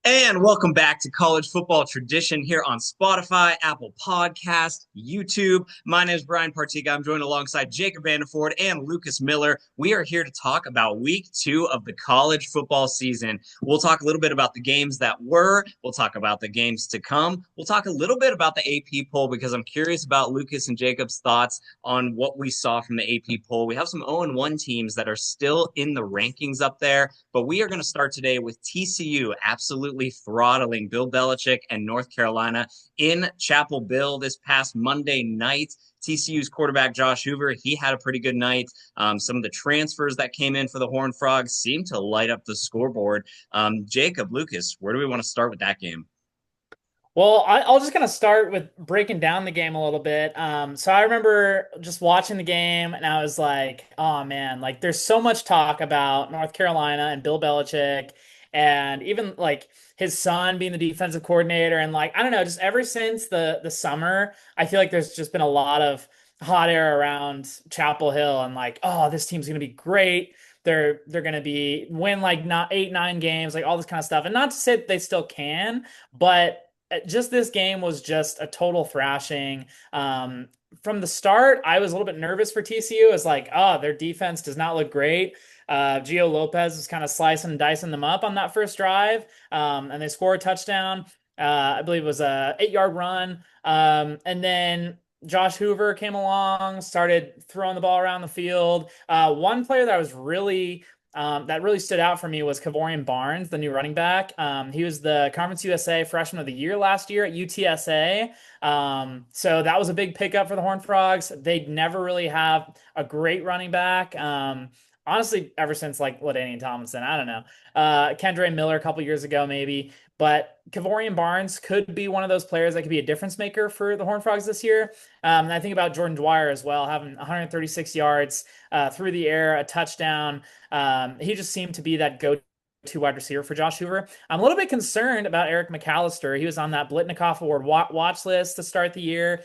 And welcome back to College Football Tradition here on Spotify, Apple Podcast, YouTube. My name is Bryan Partiga. I'm joined alongside Jacob Vanderford and Lucas Miller. We are here to talk about week 2 of the college football season. We'll talk a little bit about the games that were. We'll talk about the games to come. We'll talk a little bit about the AP poll because I'm curious about Lucas and Jacob's thoughts on what we saw from the AP poll. We have some 0-1 teams that are still in the rankings up there, but we are going to start today with TCU absolutely throttling Bill Belichick and North Carolina in Chapel Hill this past Monday night. TCU's quarterback Josh Hoover, he had a pretty good night. Some of the transfers that came in for the Horned Frogs seemed to light up the scoreboard. Jacob, Lucas, where do we want to start with that game? Well, I'll just kind of start with breaking down the game a little bit. So I remember just watching the game and I was like, oh man, like there's so much talk about North Carolina and Bill Belichick and even like his son being the defensive coordinator. And like, I don't know, just ever since the summer, I feel like there's just been a lot of hot air around Chapel Hill and like, oh, this team's gonna be great. They're gonna be win like not 8, 9 games, like all this kind of stuff. And not to say that they still can, but just this game was just a total thrashing. From the start, I was a little bit nervous for TCU. It's like, oh, their defense does not look great. Gio Lopez was kind of slicing and dicing them up on that first drive, and they score a touchdown. I believe it was a 8-yard run. And then Josh Hoover came along, started throwing the ball around the field. One player that really stood out for me was Kavorian Barnes, the new running back. He was the Conference USA Freshman of the Year last year at UTSA. So that was a big pickup for the Horned Frogs. They'd never really have a great running back. Honestly, ever since like LaDainian Tomlinson, I don't know. Kendre Miller a couple years ago, maybe. But Kavorian Barnes could be one of those players that could be a difference maker for the Horned Frogs this year. And I think about Jordan Dwyer as well, having 136 yards through the air, a touchdown. He just seemed to be that go-to wide receiver for Josh Hoover. I'm a little bit concerned about Eric McAllister. He was on that Blitnikoff Award watch list to start the year.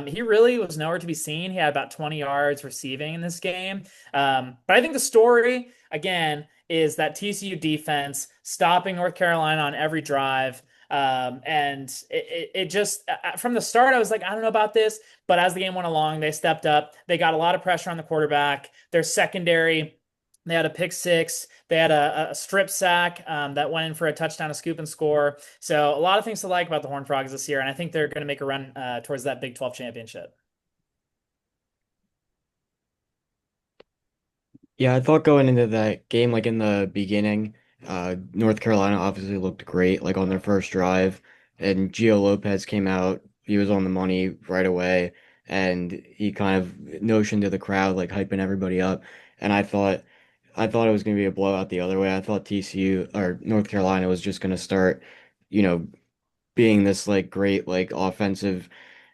He really was nowhere to be seen. He had about 20 yards receiving in this game. But I think the story, again, is that TCU defense stopping North Carolina on every drive. And it just from the start, I was like, I don't know about this. But as the game went along, they stepped up. They got a lot of pressure on the quarterback. Their secondary, they had a pick six. They had a strip sack that went in for a touchdown, a scoop and score. So a lot of things to like about the Horned Frogs this year, and I think they're going to make a run towards that Big 12 championship. Yeah, I thought going into that game, like in the beginning, North Carolina obviously looked great, like on their first drive, and Gio Lopez came out. He was on the money right away, and he kind of notioned to the crowd, like hyping everybody up. And I thought it was going to be a blowout the other way. I thought TCU or North Carolina was just going to start, you know, being this like great like offensive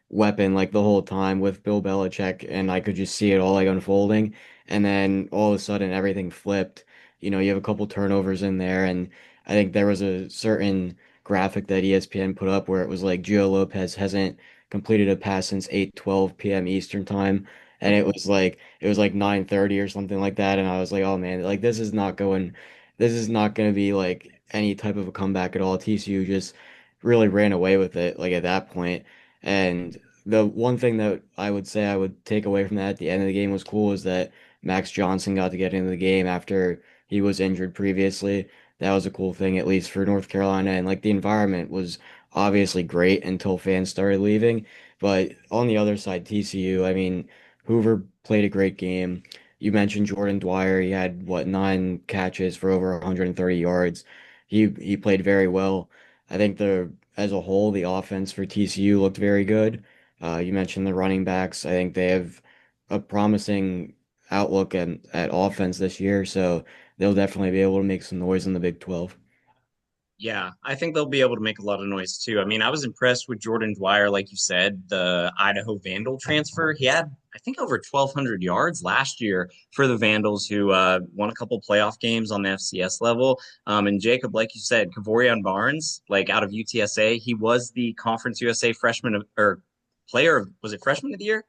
weapon like the whole time with Bill Belichick, and I could just see it all like unfolding. And then all of a sudden everything flipped. You have a couple turnovers in there, and I think there was a certain graphic that ESPN put up where it was like Gio Lopez hasn't completed a pass since 8:12 p.m. Eastern time. And it was like 9:30 or something like that. And I was like, oh man, like this is not going to be like any type of a comeback at all. TCU just really ran away with it like at that point. And the one thing that I would say I would take away from that at the end of the game was cool is that Max Johnson got to get into the game after he was injured previously. That was a cool thing, at least for North Carolina. And like the environment was obviously great until fans started leaving. But on the other side, TCU, I mean, Hoover played a great game. You mentioned Jordan Dwyer. He had what, 9 catches for over 130 yards. He played very well. I think the as a whole, the offense for TCU looked very good. You mentioned the running backs. I think they have a promising outlook at offense this year, so they'll definitely be able to make some noise in the Big 12. Yeah, I think they'll be able to make a lot of noise too. I mean, I was impressed with Jordan Dwyer, like you said, the Idaho Vandal transfer. He had, I think, over 1,200 yards last year for the Vandals, who won a couple playoff games on the FCS level. And Jacob, like you said, Kavorian Barnes, like out of UTSA, he was the Conference USA freshman or player of, was it freshman of the year?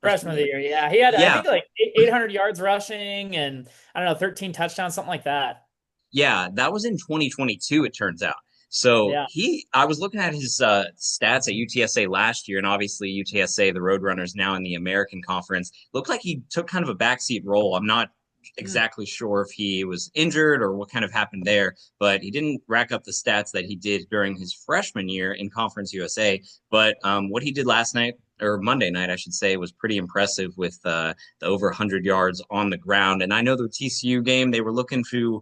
Freshman Freshman of of the the year? year, yeah, he had I Yeah, think like 800 yards rushing and I don't know 13 touchdowns, something like that. yeah, that was in 2022, it turns out. So Yeah. I was looking at his stats at UTSA last year, and obviously UTSA, the Roadrunners, now in the American Conference, looked like he took kind of a backseat role. I'm not Mm. exactly sure if he was injured or what kind of happened there, but he didn't rack up the stats that he did during his freshman year in Conference USA. But what he did last night, or Monday night, I should say, was pretty impressive with the over 100 yards on the ground. And I know the TCU game, they were looking to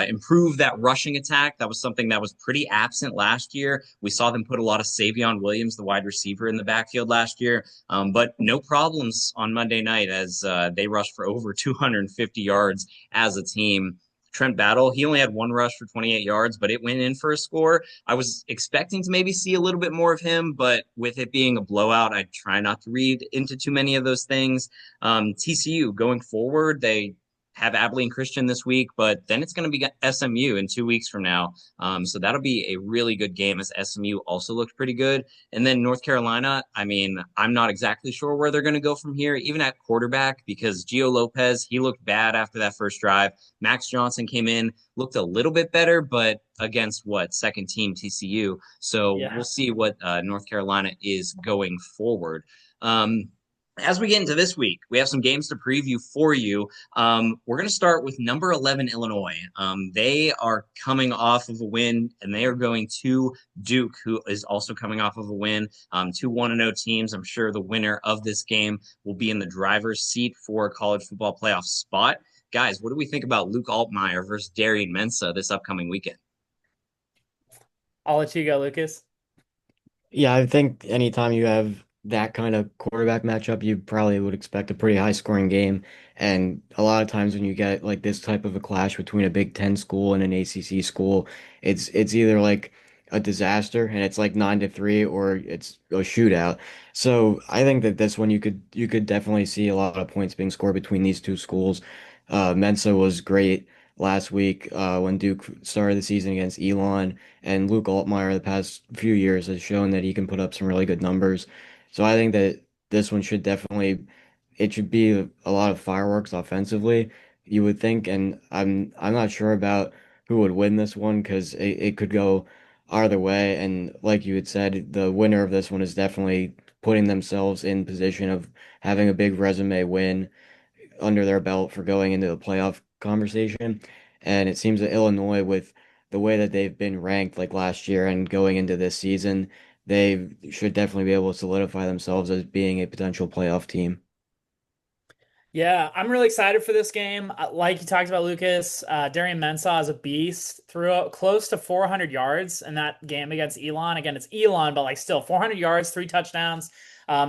improve that rushing attack. That was something that was pretty absent last year. We saw them put a lot of Savion Williams, the wide receiver, in the backfield last year, but no problems on Monday night as they rushed for over 250 yards as a team. Trent Battle, he only had one rush for 28 yards, but it went in for a score. I was expecting to maybe see a little bit more of him, but with it being a blowout, I try not to read into too many of those things. TCU going forward, they have Abilene Christian this week, but then it's going to be SMU in 2 weeks from now. So that'll be a really good game as SMU also looked pretty good. And then North Carolina, I mean, I'm not exactly sure where they're going to go from here, even at quarterback, because Gio Lopez, he looked bad after that first drive. Max Johnson came in, looked a little bit better, but against what? Second team TCU. So Yeah. we'll see what North Carolina is going forward. As we get into this week, we have some games to preview for you. We're going to start with number 11, Illinois. They are coming off of a win, and they are going to Duke, who is also coming off of a win. Two 1-0 teams. I'm sure the winner of this game will be in the driver's seat for a college football playoff spot. Guys, what do we think about Luke Altmaier versus Darian Mensah this upcoming weekend? I'll let you go, Lucas. Yeah, I think anytime you have that kind of quarterback matchup, you probably would expect a pretty high scoring game. And a lot of times when you get like this type of a clash between a Big Ten school and an ACC school, it's either like a disaster and it's like 9-3 or it's a shootout. So I think that this one you could definitely see a lot of points being scored between these two schools. Mensa was great last week when Duke started the season against Elon. And Luke Altmaier the past few years has shown that he can put up some really good numbers. So I think that this one should definitely it should be a lot of fireworks offensively, you would think, and I'm not sure about who would win this one because it could go either way. And like you had said, the winner of this one is definitely putting themselves in position of having a big resume win under their belt for going into the playoff conversation. And it seems that Illinois, with the way that they've been ranked like last year and going into this season, they should definitely be able to solidify themselves as being a potential playoff team. Yeah, I'm really excited for this game. Like you talked about, Lucas, Darian Mensah is a beast. Threw out close to 400 yards in that game against Elon. Again, it's Elon, but like still 400 yards, 3 touchdowns.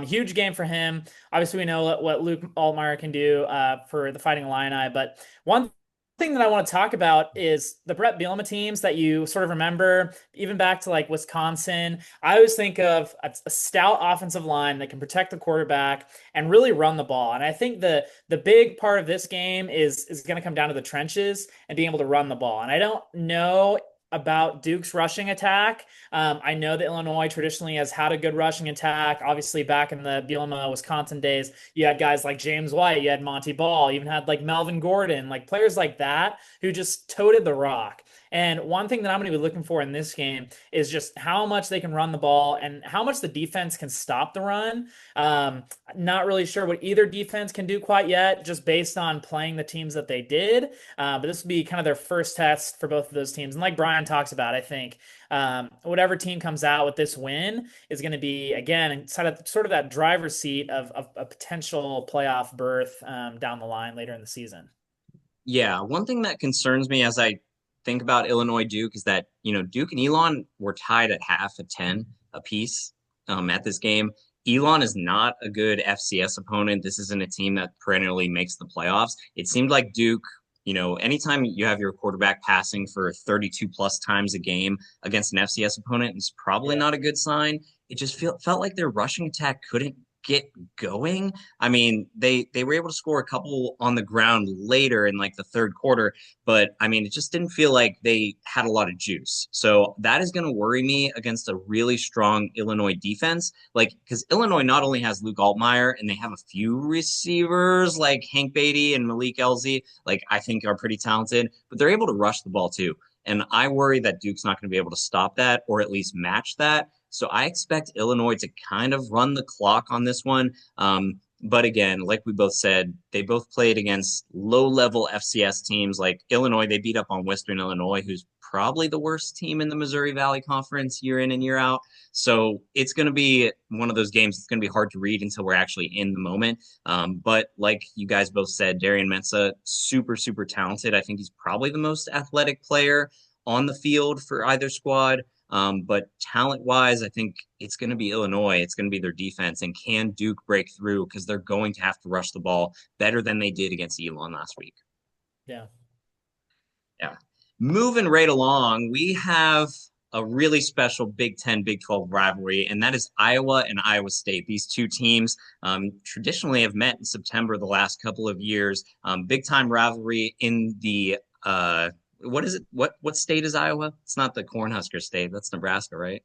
Huge game for him. Obviously, we know what Luke Altmaier can do for the Fighting Illini. But one thing that I want to talk about is the Brett Bielema teams that you sort of remember, even back to like Wisconsin. I always think of a stout offensive line that can protect the quarterback and really run the ball. And I think the big part of this game is going to come down to the trenches and being able to run the ball. And I don't know about Duke's rushing attack. I know that Illinois traditionally has had a good rushing attack. Obviously, back in the Bielema, Wisconsin days, you had guys like James White, you had Monty Ball, you even had like Melvin Gordon, like players like that who just toted the rock. And one thing that I'm going to be looking for in this game is just how much they can run the ball and how much the defense can stop the run. Not really sure what either defense can do quite yet, just based on playing the teams that they did. But this will be kind of their first test for both of those teams. And like Bryan talks about, I think whatever team comes out with this win is going to be, again, inside of sort of that driver's seat of a potential playoff berth down the line later in the season. Yeah, one thing that concerns me as I think about Illinois Duke is that, Duke and Elon were tied at half at 10 apiece at this game. Elon is not a good FCS opponent. This isn't a team that perennially makes the playoffs. It seemed like Duke, anytime you have your quarterback passing for 32 plus times a game against an FCS opponent, it's probably Yeah. not a good sign. It just felt like their rushing attack couldn't get going. I mean, they were able to score a couple on the ground later in like the third quarter, but I mean, it just didn't feel like they had a lot of juice. So that is going to worry me against a really strong Illinois defense. Like, because Illinois not only has Luke Altmaier and they have a few receivers like Hank Beatty and Malik Elzy, like I think are pretty talented, but they're able to rush the ball too. And I worry that Duke's not going to be able to stop that or at least match that. So I expect Illinois to kind of run the clock on this one. But again, like we both said, they both played against low-level FCS teams like Illinois. They beat up on Western Illinois, who's probably the worst team in the Missouri Valley Conference year in and year out. So it's going to be one of those games that's going to be hard to read until we're actually in the moment. But like you guys both said, Darian Mensah, super, super talented. I think he's probably the most athletic player on the field for either squad. But talent wise, I think it's going to be Illinois. It's going to be their defense. And can Duke break through? Because they're going to have to rush the ball better than they did against Elon last week. Yeah. Yeah. Moving right along, we have a really special Big Ten, Big 12 rivalry, and that is Iowa and Iowa State. These two teams traditionally have met in September the last couple of years. Big time rivalry in the what is it? What state is Iowa? It's not the Cornhusker state. That's Nebraska, right?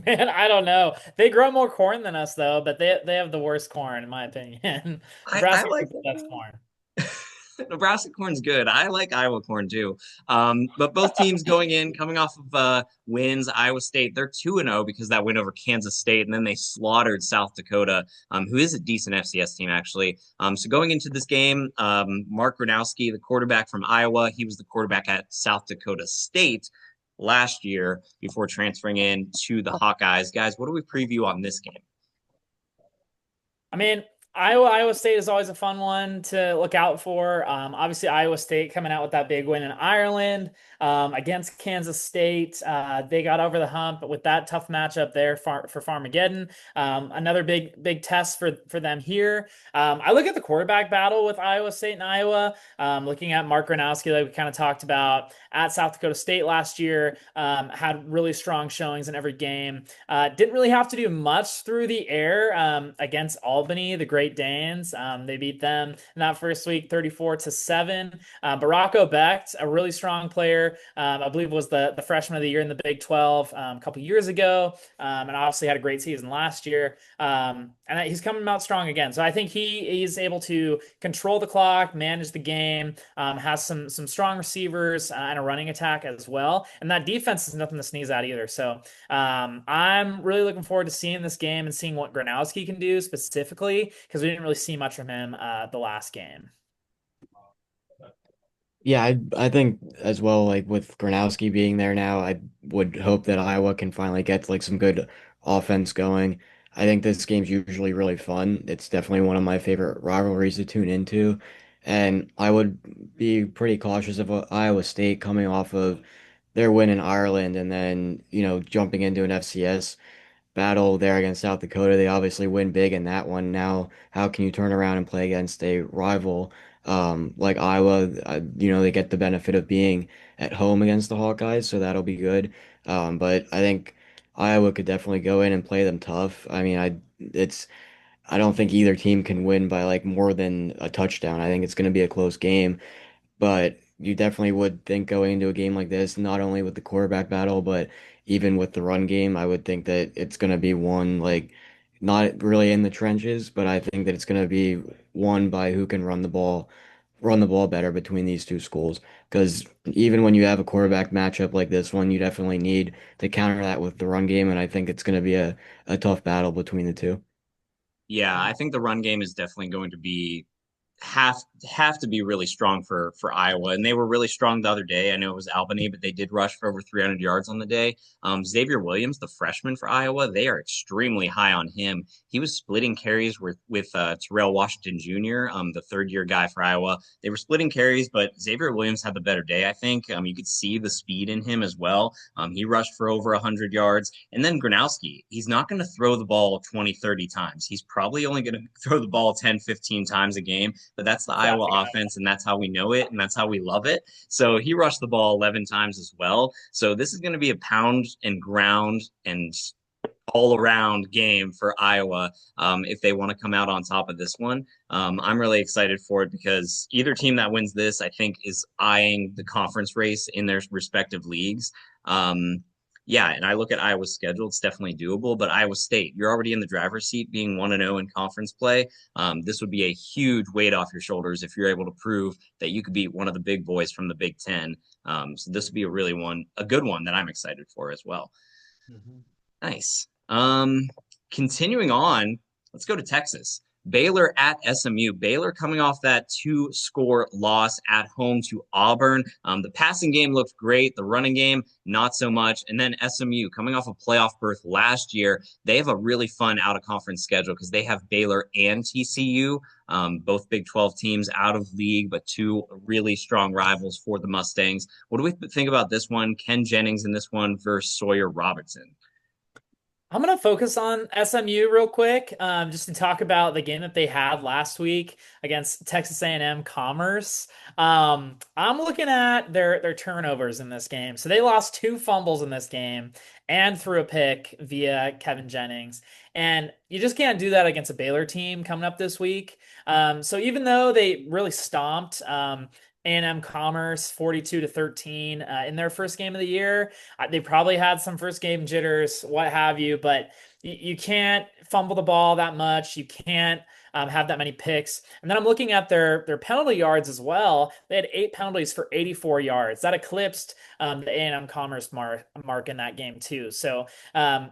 Man, I don't know. They grow more corn than us though, but they have the worst corn in my opinion. I Nebraska like has the best corn. Nebraska corn's good. I like Iowa corn too. But both teams coming off of wins. Iowa State, they're 2-0 because that win over Kansas State, and then they slaughtered South Dakota, who is a decent FCS team, actually. So going into this game, Mark Gronowski, the quarterback from Iowa, he was the quarterback at South Dakota State last year before transferring in to the Hawkeyes. Guys, what do we preview on this game? I mean, Iowa State is always a fun one to look out for. Obviously, Iowa State coming out with that big win in Ireland against Kansas State. They got over the hump with that tough matchup there for Farmageddon. Another big test for them here. I look at the quarterback battle with Iowa State and Iowa. Looking at Mark Gronowski, like we kind of talked about at South Dakota State last year, had really strong showings in every game. Didn't really have to do much through the air against Albany, the Great Danes. They beat them in that first week 34-7. Baracko Becht, a really strong player, I believe was the freshman of the year in the Big 12 a couple years ago, and obviously had a great season last year. And he's coming out strong again. So I think he is able to control the clock, manage the game, has some strong receivers and a running attack as well. And that defense is nothing to sneeze at either. So I'm really looking forward to seeing this game and seeing what Gronowski can do specifically, because we didn't really see much from him the last game. Yeah, I think as well, like with Gronowski being there now, I would hope that Iowa can finally get like some good offense going. I think this game's usually really fun. It's definitely one of my favorite rivalries to tune into. And I would be pretty cautious of Iowa State coming off of their win in Ireland and then, jumping into an FCS battle there against South Dakota. They obviously win big in that one. Now, how can you turn around and play against a rival like Iowa? They get the benefit of being at home against the Hawkeyes, so that'll be good. But I think Iowa could definitely go in and play them tough. I mean, I don't think either team can win by like more than a touchdown. I think it's going to be a close game. But you definitely would think going into a game like this, not only with the quarterback battle, but even with the run game, I would think that it's going to be one like not really in the trenches, but I think that it's going to be won by who can run the ball better between these two schools. Because even when you have a quarterback matchup like this one, you definitely need to counter that with the run game, and I think it's going to be a tough battle between the two. Yeah, I think the run game is definitely going to be have have to be really strong for Iowa, and they were really strong the other day. I know it was Albany, but they did rush for over 300 yards on the day. Xavier Williams, the freshman for Iowa, they are extremely high on him. He was splitting carries with Terrell Washington Jr., the third year guy for Iowa. They were splitting carries, but Xavier Williams had the better day. I think you could see the speed in him as well. He rushed for over 100 yards, and then Gronowski, he's not going to throw the ball 20, 30 times. He's probably only going to throw the ball 10, 15 times a game. But that's the Iowa offense, and that's how we know it, and that's how we love it. So he rushed the ball 11 times as well. So this is going to be a pound and ground and all around game for Iowa if they want to come out on top of this one. I'm really excited for it because either team that wins this, I think, is eyeing the conference race in their respective leagues. Yeah, and I look at Iowa's schedule, it's definitely doable, but Iowa State, you're already in the driver's seat being 1-0 in conference play. This would be a huge weight off your shoulders if you're able to prove that you could beat one of the big boys from the Big Ten. So this would be a good one that I'm excited for as well. Mhm. Nice. Continuing on, let's go to Texas. Baylor at SMU. Baylor coming off that two-score loss at home to Auburn. The passing game looked great. The running game, not so much. And then SMU coming off a playoff berth last year. They have a really fun out-of-conference schedule because they have Baylor and TCU, both Big 12 teams out of league, but two really strong rivals for the Mustangs. What do we think about this one? Ken Jennings in this one versus Sawyer Robertson. I'm gonna focus on SMU real quick, just to talk about the game that they had last week against Texas A&M Commerce. I'm looking at their turnovers in this game. So they lost two fumbles in this game and threw a pick via Kevin Jennings, and you just can't do that against a Baylor team coming up this week. So even though they really stomped A&M Commerce 42-13 in their first game of the year. They probably had some first game jitters, what have you, but you can't fumble the ball that much. You can't have that many picks. And then I'm looking at their penalty yards as well. They had 8 penalties for 84 yards. That eclipsed the A&M Commerce mark in that game too. So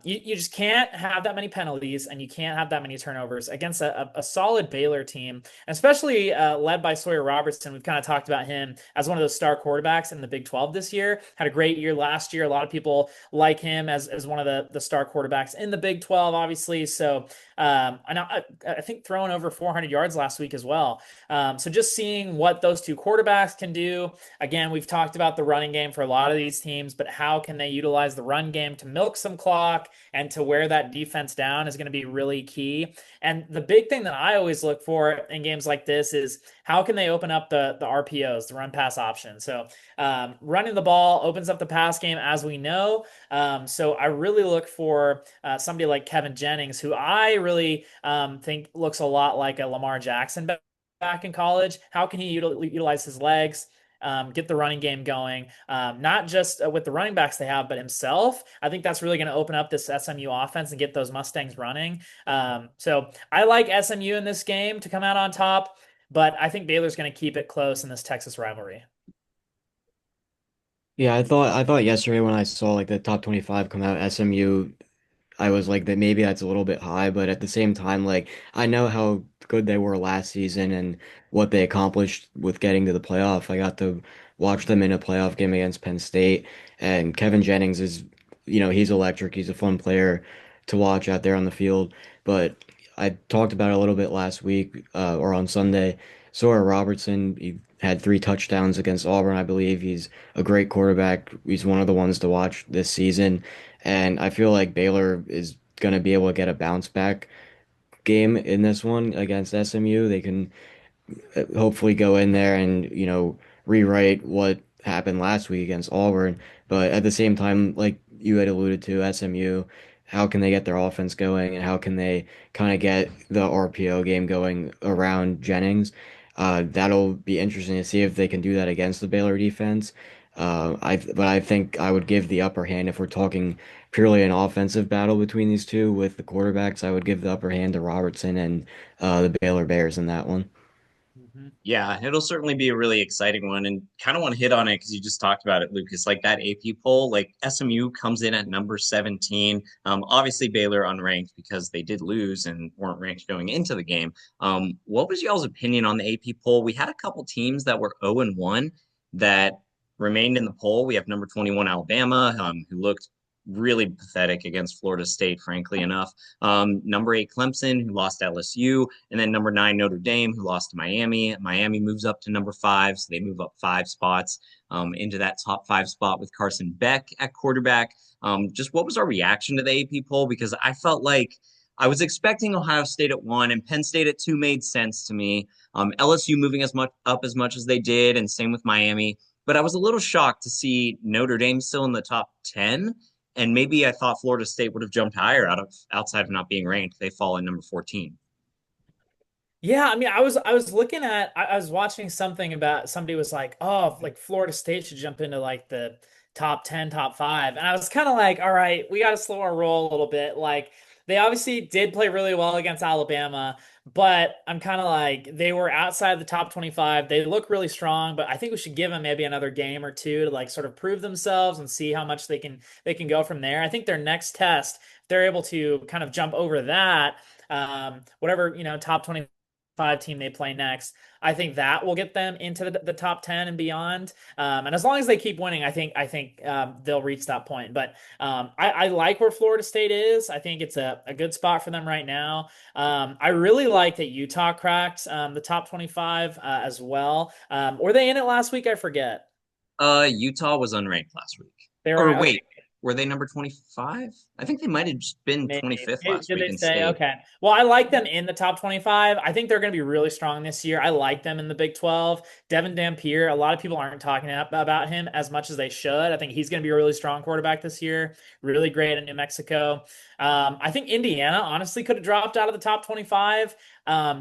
you just can't have that many penalties and you can't have that many turnovers against a solid Baylor team, especially led by Sawyer Robertson. We've kind of talked about him as one of those star quarterbacks in the Big 12 this year. Had a great year last year. A lot of people like him as one of the star quarterbacks in the Big 12, obviously. So I think throwing over 400 yards last week as well. So just seeing what those two quarterbacks can do. Again, we've talked about the running game for a lot of these teams, but how can they utilize the run game to milk some clock and to wear that defense down is going to be really key. And the big thing that I always look for in games like this is how can they open up the RPOs, the run pass option. So running the ball opens up the pass game, as we know. So I really look for somebody like Kevin Jennings, who I really think looks a lot like a Lamar Jackson back in college. How can he utilize his legs? Get the running game going, not just with the running backs they have, but himself. I think that's really going to open up this SMU offense and get those Mustangs running. So I like SMU in this game to come out on top, but I think Baylor's going to keep it close in this Texas rivalry. Yeah, I thought yesterday when I saw like the top 25 come out, SMU, I was like that maybe that's a little bit high, but at the same time, like I know how good they were last season and what they accomplished with getting to the playoff. I got to watch them in a playoff game against Penn State, and Kevin Jennings is, he's electric. He's a fun player to watch out there on the field. But I talked about it a little bit last week, or on Sunday. Sawyer Robertson, he had 3 touchdowns against Auburn, I believe. He's a great quarterback. He's one of the ones to watch this season. And I feel like Baylor is going to be able to get a bounce back game in this one against SMU. They can hopefully go in there and, rewrite what happened last week against Auburn. But at the same time, like you had alluded to, SMU, how can they get their offense going and how can they kind of get the RPO game going around Jennings? That'll be interesting to see if they can do that against the Baylor defense. But I think I would give the upper hand if we're talking purely an offensive battle between these two with the quarterbacks. I would give the upper hand to Robertson and the Baylor Bears in that one. Mhm. Yeah, it'll certainly be a really exciting one and kind of want to hit on it because you just talked about it, Lucas. Like that AP poll, like SMU comes in at number 17. Obviously, Baylor unranked because they did lose and weren't ranked going into the game. What was y'all's opinion on the AP poll? We had a couple teams that were 0 and 1 that remained in the poll. We have number 21 Alabama, who looked really pathetic against Florida State, frankly enough. Number 8 Clemson, who lost LSU, and then number 9 Notre Dame, who lost to Miami. Miami moves up to number 5, so they move up 5 spots into that top 5 spot with Carson Beck at quarterback. Just what was our reaction to the AP poll? Because I felt like I was expecting Ohio State at 1 and Penn State at 2 made sense to me. LSU moving as much up as much as they did, and same with Miami. But I was a little shocked to see Notre Dame still in the top 10. And maybe I thought Florida State would have jumped higher outside of not being ranked. They fall in number 14. Yeah, I mean, I was looking at I was watching something about somebody was like, oh, like Florida State should jump into like the top 10, top five. And I was kind of like, all right, we got to slow our roll a little bit. Like they obviously did play really well against Alabama, But I'm kind of like they were outside the top 25. They look really strong, but I think we should give them maybe another game or two to like sort of prove themselves and see how much they can go from there. I think their next test, if they're able to kind of jump over that, whatever, top 25 team they play next, I think that will get them into the top 10 and beyond. And as long as they keep winning, I think they'll reach that point. But I like where Florida State is. I think it's a good spot for them right now. I really like that Utah cracked the top 25 as well. Were they in it last week? I forget. Utah was unranked last week. They were Or okay. wait, were they number 25? I think they might have just been Maybe. 25th last Did week they and say? stayed. Okay. Well, I like them in the top 25. I think they're going to be really strong this year. I like them in the Big 12. Devin Dampier, a lot of people aren't talking about him as much as they should. I think he's going to be a really strong quarterback this year. Really great in New Mexico. I think Indiana honestly could have dropped out of the top 25.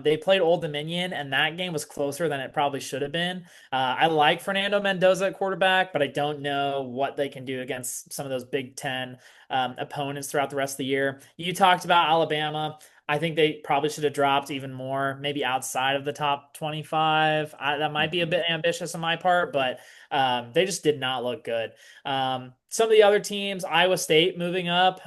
They played Old Dominion, and that game was closer than it probably should have been. I like Fernando Mendoza at quarterback, but I don't know what they can do against some of those Big Ten opponents throughout the rest of the year. You talked about Alabama. I think they probably should have dropped even more, maybe outside of the top 25. That might be a Mhm. bit ambitious on my part, but they just did not look good. Some of the other teams, Iowa State moving up,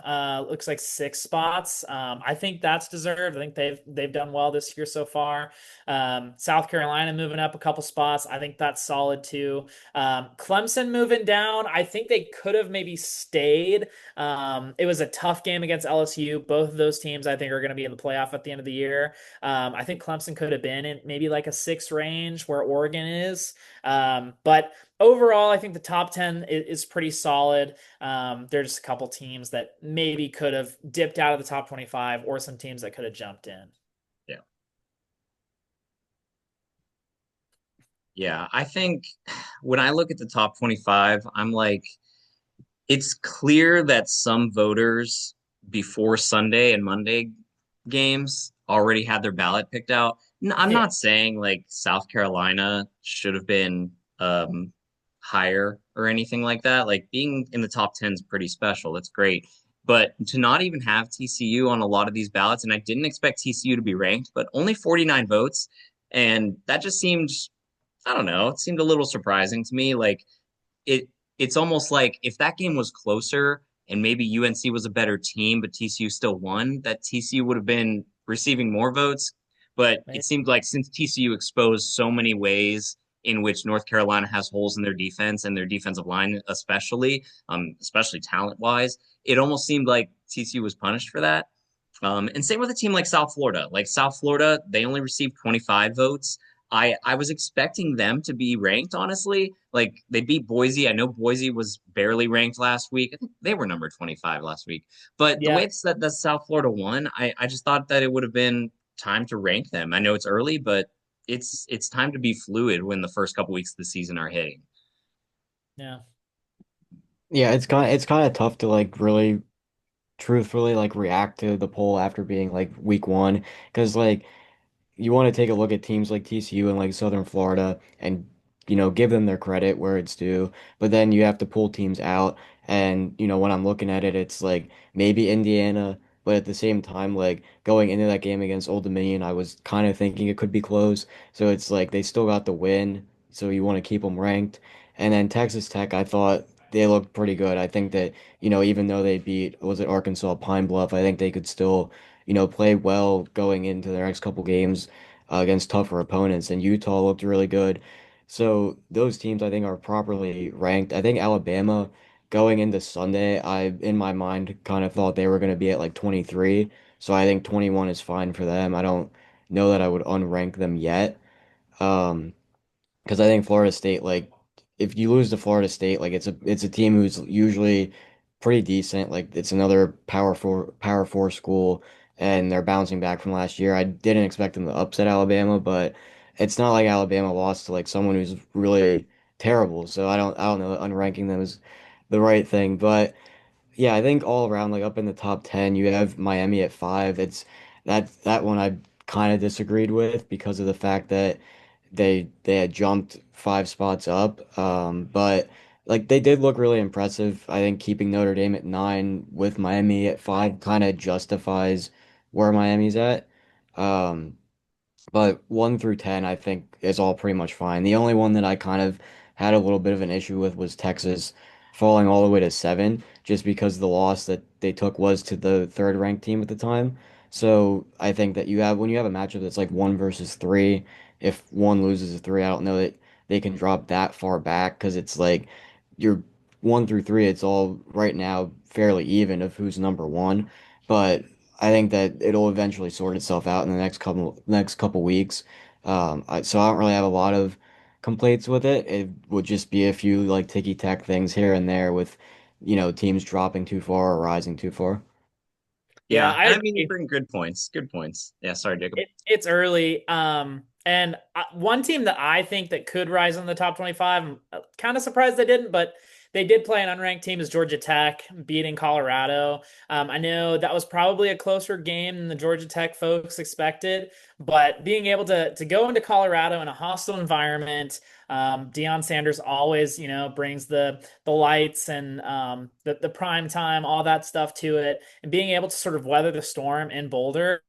looks like 6 spots. I think that's deserved. I think they've done well this year so far. South Carolina moving up a couple spots. I think that's solid too. Clemson moving down. I think they could have maybe stayed. It was a tough game against LSU. Both of those teams, I think, are going to be in the playoff at the end of the year. I think Clemson could have been in maybe like a 6 range where Oregon is. But overall, I think the top 10 is pretty solid. There's just a couple teams that maybe could have dipped out of the top 25 or some teams that could have jumped in. Yeah. Yeah. I think when I look at the top 25, I'm like, it's clear that some voters before Sunday and Monday games already had their ballot picked out. I'm Yeah. not saying like South Carolina should have been higher or anything like that. Like being in the top 10 is pretty special. That's great. But to not even have TCU on a lot of these ballots, and I didn't expect TCU to be ranked, but only 49 votes. And that just seemed, I don't know, it seemed a little surprising to me. Like it it's almost like if that game was closer and maybe UNC was a better team, but TCU still won, that TCU would have been receiving more votes. But it seemed like since TCU exposed so many ways in which North Carolina has holes in their defense and their defensive line, especially talent wise, it almost seemed like TCU was punished for that. And same with a team like South Florida. Like South Florida, they only received 25 votes. I was expecting them to be ranked, honestly. Like they beat Boise. I know Boise was barely ranked last week. I think they were number 25 last week. But the way Yeah. it's that South Florida won, I just thought that it would have been time to rank them. I know it's early, but it's time to be fluid when the first couple weeks of the season are hitting. Yeah. Yeah, it's kind of tough to like really truthfully like react to the poll after being like week one because like you want to take a look at teams like TCU and like Southern Florida and give them their credit where it's due, but then you have to pull teams out and when I'm looking at it it's like maybe Indiana, but at the same time like going into that game against Old Dominion I was kind of thinking it could be close, so it's like they still got the win, so you want to keep them ranked. And then Texas Tech, I thought they looked pretty good. I think that even though they beat, was it Arkansas, Pine Bluff, I think they could still play well going into their next couple games against tougher opponents. And Utah looked really good. So those teams I think are properly ranked. I think Alabama going into Sunday, I in my mind kind of thought they were going to be at like 23. So I think 21 is fine for them. I don't know that I would unrank them yet. Um, because I think Florida State, like, if you lose to Florida State, like it's a team who's usually pretty decent. Like it's another power four school, and they're bouncing back from last year. I didn't expect them to upset Alabama, but it's not like Alabama lost to like someone who's really terrible. So I don't know, unranking them is the right thing. But yeah, I think all around, like up in the top 10, you have Miami at 5. It's that one I kind of disagreed with because of the fact that they had jumped 5 spots up. But like they did look really impressive. I think keeping Notre Dame at 9 with Miami at 5 kind of justifies where Miami's at. Um, But 1 through 10, I think, is all pretty much fine. The only one that I kind of had a little bit of an issue with was Texas falling all the way to 7, just because the loss that they took was to the third ranked team at the time. So I think that when you have a matchup that's like 1 versus 3, if one loses to 3, I don't know that they can drop that far back because it's like you're 1 through 3, it's all right now fairly even of who's number one. But I think that it'll eventually sort itself out in the next couple weeks. So I don't really have a lot of complaints with it. It would just be a few like ticky tack things here and there with, teams dropping too far or rising too far. Yeah, Yeah, I and I mean you agree. bring good points. Good points. Yeah, sorry, Jacob. It's early. And one team that I think that could rise in the top 25, I'm kind of surprised they didn't, but they did play an unranked team is Georgia Tech, beating Colorado. I know that was probably a closer game than the Georgia Tech folks expected, but being able to go into Colorado in a hostile environment, Deion Sanders always, brings the lights and the prime time, all that stuff to it, and being able to sort of weather the storm in Boulder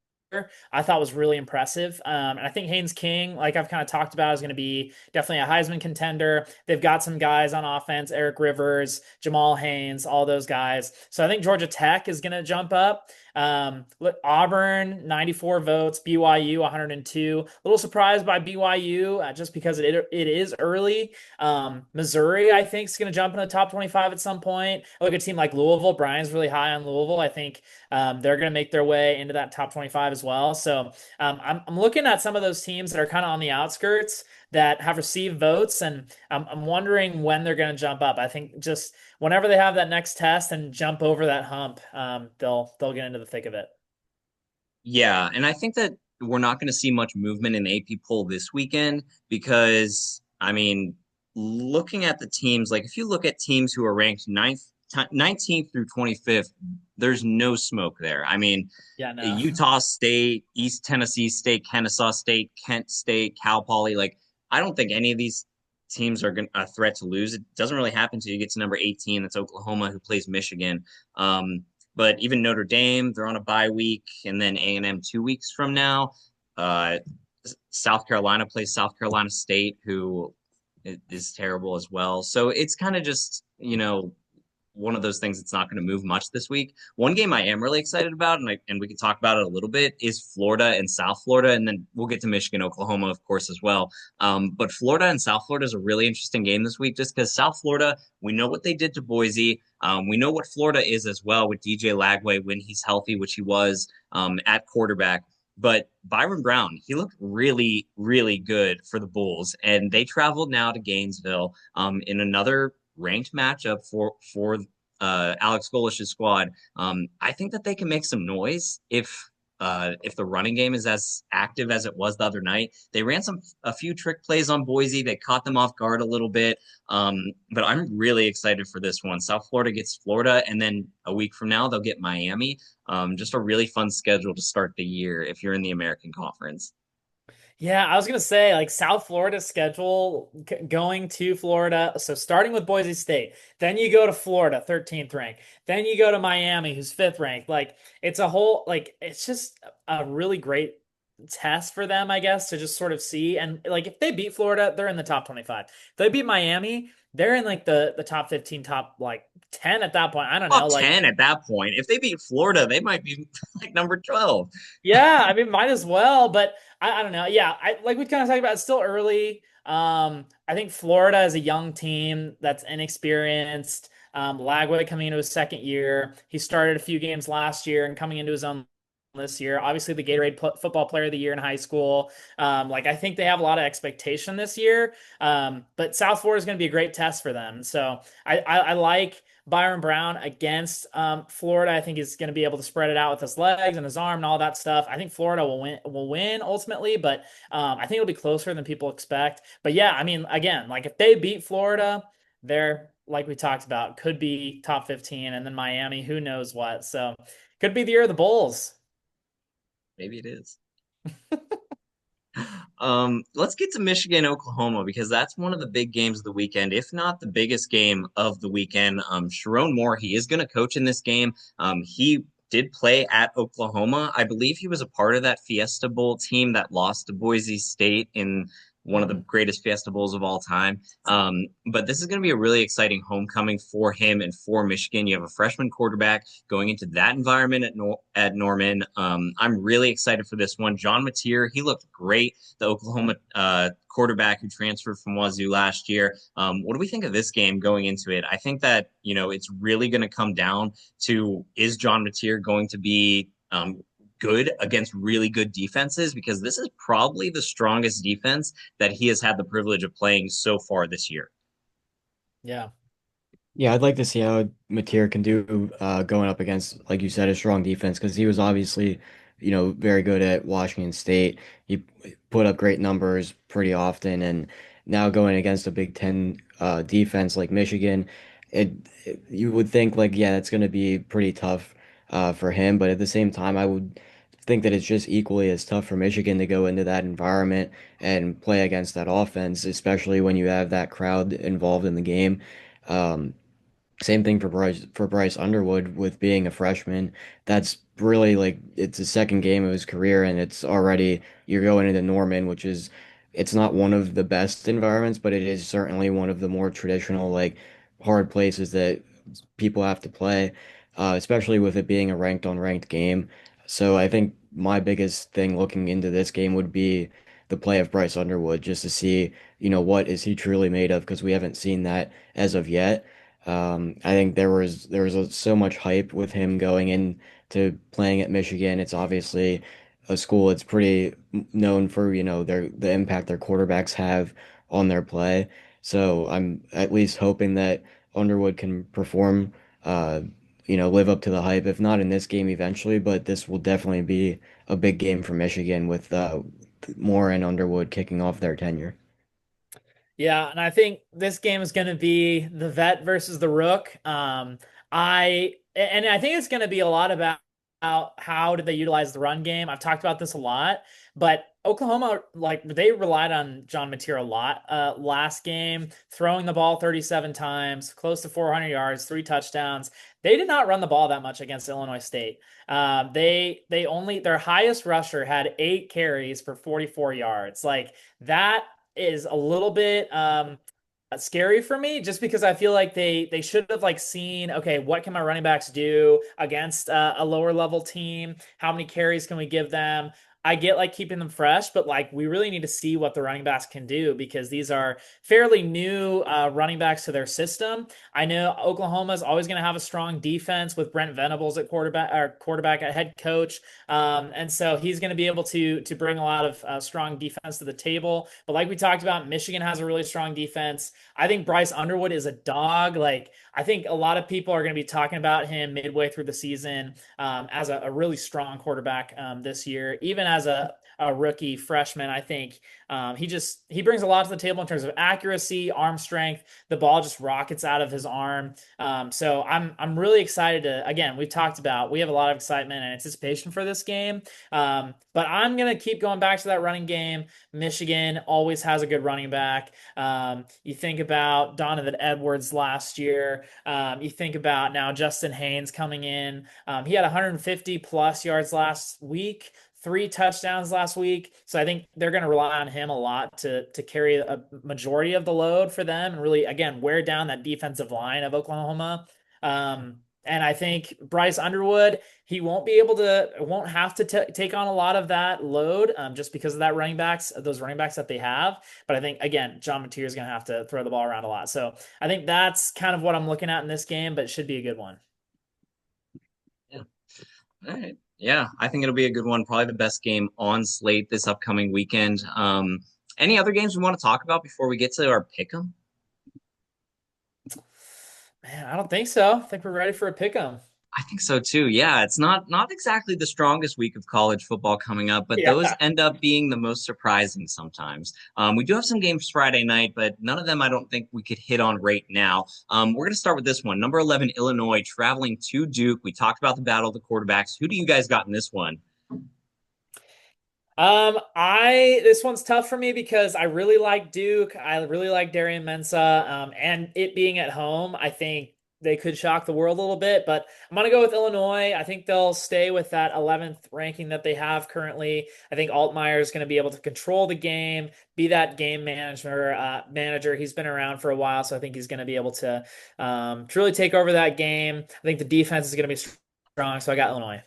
I thought was really impressive. And I think Haynes King, like I've kind of talked about, is going to be definitely a Heisman contender. They've got some guys on offense, Eric Rivers, Jamal Haynes, all those guys. So I think Georgia Tech is going to jump up. Auburn, 94 votes, BYU, 102. A little surprised by BYU just because it is early. Missouri, I think, is going to jump in the top 25 at some point. I look at a team like Louisville. Brian's really high on Louisville. I think they're going to make their way into that top 25 as well. So I'm looking at some of those teams that are kind of on the outskirts that have received votes, and I'm wondering when they're going to jump up. I think just whenever they have that next test and jump over that hump, they'll get into the thick of it. Yeah, and I think that we're not going to see much movement in the AP poll this weekend because, I mean, looking at the teams, like if you look at teams who are ranked 19th through 25th, there's no smoke there. I mean, Yeah, no. Utah State, East Tennessee State, Kennesaw State, Kent State, Cal Poly, like I don't think any of these teams are a threat to lose. It doesn't really happen until you get to number 18. That's Oklahoma, who plays Michigan. But even Notre Dame, they're on a bye week, and then A&M 2 weeks from now. Uh, South Carolina plays South Carolina State, who is terrible as well. So it's kind of just, one of those things that's not going to move much this week. One game I am really excited about, and we can talk about it a little bit, is Florida and South Florida, and then we'll get to Michigan, Oklahoma, of course, as well. But Florida and South Florida is a really interesting game this week, just because South Florida, we know what they did to Boise. We know what Florida is as well with DJ Lagway when he's healthy, which he was at quarterback. But Byron Brown, he looked really, really good for the Bulls, and they traveled now to Gainesville in another ranked matchup for Alex Golish's squad. I think that they can make some noise if the running game is as active as it was the other night. They ran a few trick plays on Boise. They caught them off guard a little bit. But I'm really excited for this one. South Florida gets Florida, and then a week from now they'll get Miami. Just a really fun schedule to start the year if you're in the American Conference. Yeah, I was gonna say like South Florida's schedule going to Florida. So starting with Boise State, then you go to Florida, 13th ranked. Then you go to Miami, who's fifth ranked. Like it's a whole like it's just a really great test for them, I guess, to just sort of see. And like if they beat Florida, they're in the top 25. If they beat Miami, they're in like the top 15, top like 10 at that point. I don't know. Top Like 10 at that point. If they beat Florida, they might be like number 12. yeah, I mean, might as well, but I don't know. Yeah, I like we kind of talked about. It's still early. I think Florida is a young team that's inexperienced. Lagway coming into his second year. He started a few games last year and coming into his own this year. Obviously, the Gatorade Football Player of the Year in high school. Like I think they have a lot of expectation this year. But South Florida is going to be a great test for them. So I like Byron Brown against Florida. I think he's going to be able to spread it out with his legs and his arm and all that stuff. I think Florida will win ultimately, but I think it'll be closer than people expect. But yeah, I mean, again, like if they beat Florida, they're like we talked about, could be top 15, and then Miami, who knows what. So could be the year of the Bulls. Maybe it is. Let's get to Michigan, Oklahoma, because that's one of the big games of the weekend, if not the biggest game of the weekend. Sharon Moore, he is going to coach in this game. He did play at Oklahoma. I believe he was a part of that Fiesta Bowl team that lost to Boise State in one of the greatest Fiesta Bowls of all time. But this is going to be a really exciting homecoming for him and for Michigan. You have a freshman quarterback going into that environment at Norman. I'm really excited for this one. John Mateer, he looked great. The Oklahoma quarterback who transferred from Wazoo last year. What do we think of this game going into it? I think that, it's really going to come down to, is John Mateer going to be good against really good defenses? Because this is probably the strongest defense that he has had the privilege of playing so far this year. Yeah. Yeah, I'd like to see how Mateer can do going up against, like you said, a strong defense because he was obviously, very good at Washington State. He put up great numbers pretty often, and now going against a Big Ten defense like Michigan, it, you would think like, yeah, that's going to be pretty tough for him, but at the same time, I would think that it's just equally as tough for Michigan to go into that environment and play against that offense, especially when you have that crowd involved in the game. Um, Same thing for Bryce Underwood with being a freshman. That's really like it's the second game of his career, and it's already you're going into Norman, which is it's not one of the best environments, but it is certainly one of the more traditional like hard places that people have to play, especially with it being a ranked on ranked game. So I think my biggest thing looking into this game would be the play of Bryce Underwood, just to see, what is he truly made of, because we haven't seen that as of yet. I think there was so much hype with him going into playing at Michigan. It's obviously a school that's pretty known for, the impact their quarterbacks have on their play. So I'm at least hoping that Underwood can perform, uh, live up to the hype, if not in this game eventually, but this will definitely be a big game for Michigan with Moore and Underwood kicking off their tenure. Yeah, and I think this game is going to be the vet versus the rook. I think it's going to be a lot about how did they utilize the run game. I've talked about this a lot, but Oklahoma, like, they relied on John Mateer a lot last game, throwing the ball 37 times, close to 400 yards, 3 touchdowns. They did not run the ball that much against Illinois State. They only their highest rusher had 8 carries for 44 yards. Like, that is a little bit scary for me, just because I feel like they should have like seen, okay, what can my running backs do against a lower level team? How many carries can we give them? I get like keeping them fresh, but like we really need to see what the running backs can do, because these are fairly new running backs to their system. I know Oklahoma is always going to have a strong defense with Brent Venables at quarterback at head coach. And so he's going to be able to bring a lot of strong defense to the table. But like we talked about, Michigan has a really strong defense. I think Bryce Underwood is a dog. Like, I think a lot of people are going to be talking about him midway through the season as a really strong quarterback this year, even as a rookie freshman. I think he brings a lot to the table in terms of accuracy, arm strength. The ball just rockets out of his arm. So I'm really excited to, again, we have a lot of excitement and anticipation for this game. But I'm gonna keep going back to that running game. Michigan always has a good running back. You think about Donovan Edwards last year. You think about now Justin Haynes coming in. He had 150 plus yards last week, 3 touchdowns last week. So I think they're going to rely on him a lot to carry a majority of the load for them and really, again, wear down that defensive line of Oklahoma. And I think Bryce Underwood, he won't have to take on a lot of that load just because of those running backs that they have. But I think, again, John Mateer is going to have to throw the ball around a lot. So I think that's kind of what I'm looking at in this game, but it should be a good one. Yeah. All right. Yeah, I think it'll be a good one. Probably the best game on slate this upcoming weekend. Any other games we want to talk about before we get to our pick 'em? Man, I don't think so. I think we're ready for a pick 'em. I think so too. Yeah, it's not exactly the strongest week of college football coming up, but those Yeah. end up being the most surprising sometimes. We do have some games Friday night, but none of them I don't think we could hit on right now. We're going to start with this one. Number 11, Illinois, traveling to Duke. We talked about the battle of the quarterbacks. Who do you guys got in this one? I this one's tough for me because I really like Duke. I really like Darian Mensah. And it being at home, I think they could shock the world a little bit, but I'm going to go with Illinois. I think they'll stay with that 11th ranking that they have currently. I think Altmaier is going to be able to control the game, be that game manager. He's been around for a while, so I think he's going to be able to really take over that game. I think the defense is going to be strong, so I got Illinois.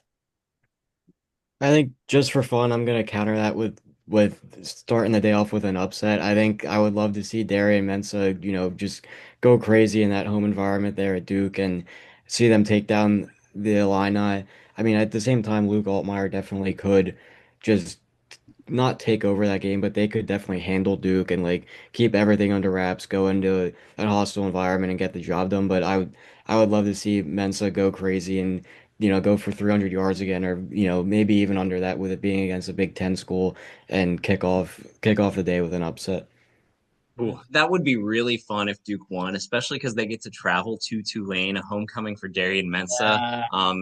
I think just for fun, I'm gonna counter that with starting the day off with an upset. I think I would love to see Darian Mensah, just go crazy in that home environment there at Duke and see them take down the Illini. I mean, at the same time, Luke Altmaier definitely could just not take over that game, but they could definitely handle Duke and like keep everything under wraps, go into a hostile environment and get the job done. But I would love to see Mensa go crazy and go for 300 yards again, or maybe even under that with it being against a Big Ten school and kick off the day with an upset. Ooh, that would be really fun if Duke won, especially because they get to travel to Tulane, a homecoming for Darian Mensah, Uh,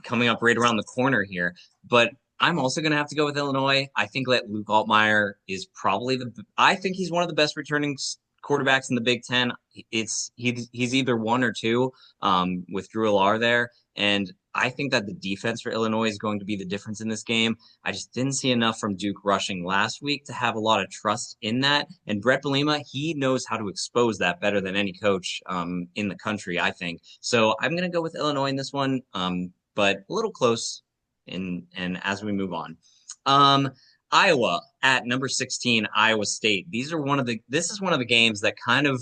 coming up right around the corner here. But I'm also going to have to go with Illinois. I think that Luke Altmaier is probably I think he's one of the best returning quarterbacks in the Big Ten. He's either one or two with Drew Allar there. And I think that the defense for Illinois is going to be the difference in this game. I just didn't see enough from Duke rushing last week to have a lot of trust in that. And Brett Bielema, he knows how to expose that better than any coach in the country, I think. So I'm going to go with Illinois in this one, but a little close. And as we move on, Iowa at number 16, Iowa State. This is one of the games that kind of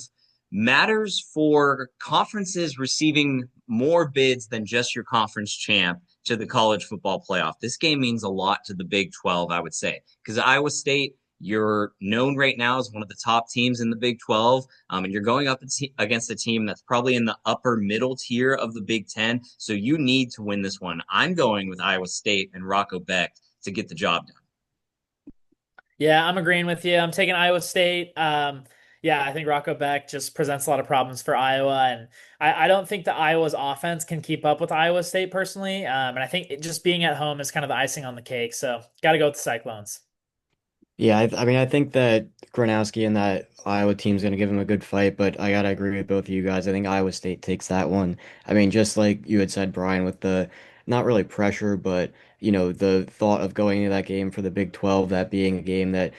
matters for conferences receiving more bids than just your conference champ to the college football playoff. This game means a lot to the Big 12, I would say, because Iowa State, you're known right now as one of the top teams in the Big 12, and you're going up against a team that's probably in the upper middle tier of the Big 10. So you need to win this one. I'm going with Iowa State and Rocco Becht to get the job done. Yeah, I'm agreeing with you. I'm taking Iowa State. Yeah, I think Rocco Beck just presents a lot of problems for Iowa, and I don't think that Iowa's offense can keep up with Iowa State personally. And I think just being at home is kind of the icing on the cake. So, got to go with the Cyclones. Yeah, I mean, I think that Gronowski and that Iowa team's going to give him a good fight, but I gotta agree with both of you guys. I think Iowa State takes that one. I mean, just like you had said, Brian, with the not really pressure, but the thought of going into that game for the Big 12, that being a game that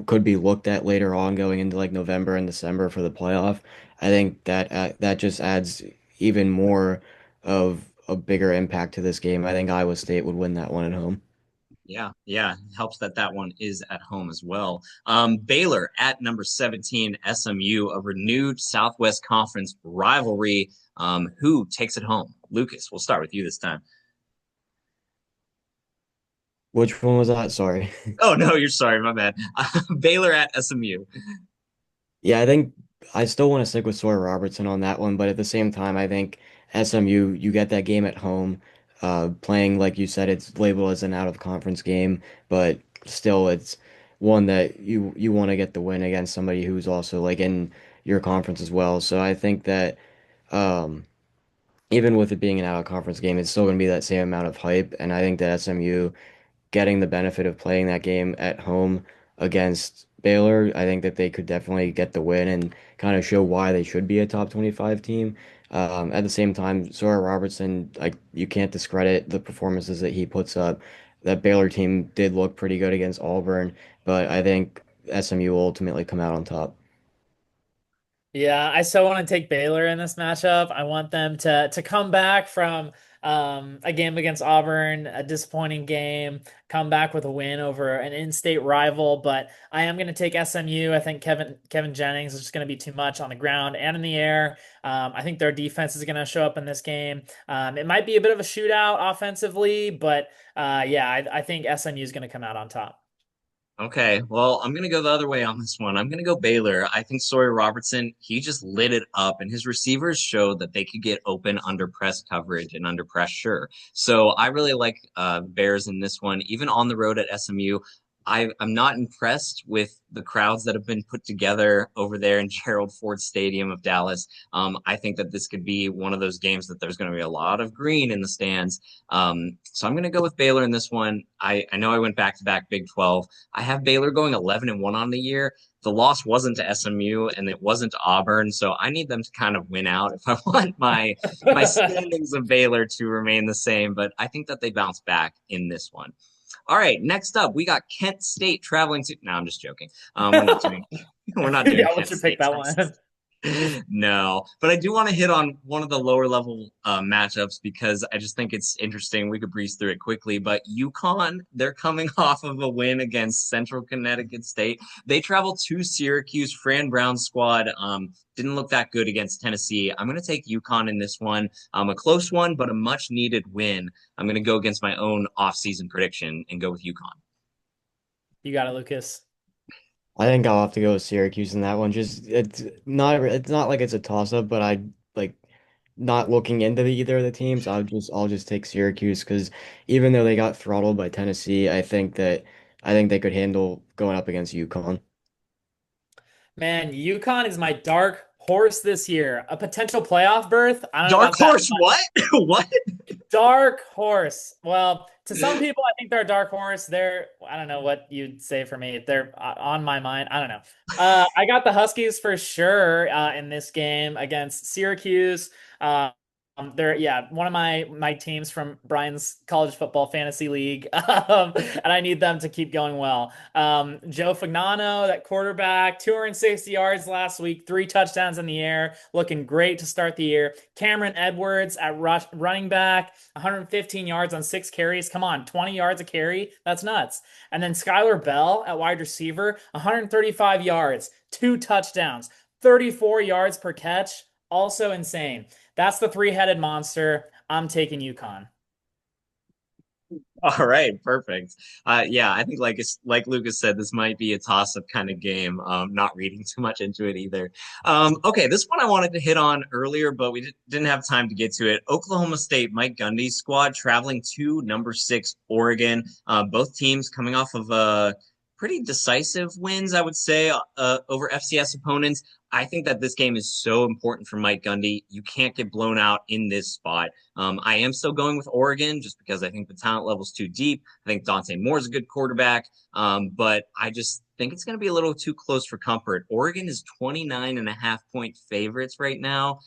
could be looked at later on going into like November and December for the playoff. I think that just adds even more of a bigger impact to this game. I think Iowa State would win that one at home. Yeah, helps that that one is at home as well. Baylor at number 17, SMU, a renewed Southwest Conference rivalry. Who takes it home? Lucas, we'll start with you this time. Which one was that? Sorry. Oh no, you're sorry, my bad. Baylor at SMU. Yeah, I think I still want to stick with Sawyer Robertson on that one, but at the same time, I think SMU, you get that game at home, playing like you said, it's labeled as an out of conference game, but still, it's one that you want to get the win against somebody who's also like in your conference as well. So I think that um, even with it being an out of conference game, it's still going to be that same amount of hype, and I think that SMU getting the benefit of playing that game at home against Baylor, I think that they could definitely get the win and kind of show why they should be a top 25 team. At the same time, Sawyer Robertson, like you can't discredit the performances that he puts up. That Baylor team did look pretty good against Auburn, but I think SMU will ultimately come out on top. Yeah, I still want to take Baylor in this matchup. I want them to come back from a game against Auburn, a disappointing game, come back with a win over an in-state rival. But I am going to take SMU. I think Kevin Jennings is just going to be too much on the ground and in the air. I think their defense is going to show up in this game. It might be a bit of a shootout offensively, but yeah, I think SMU is going to come out on top. Okay, well, I'm going to go the other way on this one. I'm going to go Baylor. I think Sawyer Robertson, he just lit it up, and his receivers showed that they could get open under press coverage and under pressure. So I really like Bears in this one, even on the road at SMU. I'm not impressed with the crowds that have been put together over there in Gerald Ford Stadium of Dallas. I think that this could be one of those games that there's going to be a lot of green in the stands. So I'm going to go with Baylor in this one. I know I went back to back Big 12. I have Baylor going 11-1 on the year. The loss wasn't to SMU and it wasn't to Auburn, so I need them to kind of win out if I want my standings of Baylor to remain the same. But I think that they bounce back in this one. All right, next up, we got Kent State traveling to. No, I'm just joking. We're not doing we're not doing Yeah, I Kent should pick State, that Texas. one. No, but I do want to hit on one of the lower level matchups because I just think it's interesting. We could breeze through it quickly, but UConn, they're coming off of a win against Central Connecticut State. They travel to Syracuse. Fran Brown's squad didn't look that good against Tennessee. I'm going to take UConn in this one. A close one, but a much needed win. I'm going to go against my own offseason prediction and go with UConn. You got it, Lucas. I think I'll have to go with Syracuse in that one. Just it's not like it's a toss up, but I like not looking into either of the teams. I'll just take Syracuse because even though they got throttled by Tennessee, I think they could handle going up against UConn. Man, UConn is my dark horse this year. A potential playoff berth. I don't know Dark about that. horse, what? What? Dark horse. Well, to some people, I think they're a dark horse. I don't know what you'd say for me. They're on my mind. I don't know. I got the Huskies for sure in this game against Syracuse. They're one of my teams from Bryan's college football fantasy league, and I need them to keep going well. Joe Fagnano, that quarterback, 260 yards last week, 3 touchdowns in the air, looking great to start the year. Cameron Edwards at running back, 115 yards on 6 carries. Come on, 20 yards a carry, that's nuts. And then Skylar Bell at wide receiver, 135 yards, 2 touchdowns, 34 yards per catch, also insane. That's the three-headed monster. I'm taking UConn. All right, perfect. Yeah, I think like Lucas said, this might be a toss-up kind of game. Not reading too much into it either. Okay, this one I wanted to hit on earlier, but we didn't have time to get to it. Oklahoma State, Mike Gundy's squad traveling to number 6 Oregon. Both teams coming off of pretty decisive wins, I would say, over FCS opponents. I think that this game is so important for Mike Gundy. You can't get blown out in this spot. I am still going with Oregon just because I think the talent level's too deep. I think Dante Moore's a good quarterback, but I just think it's going to be a little too close for comfort. Oregon is 29.5 point favorites right now.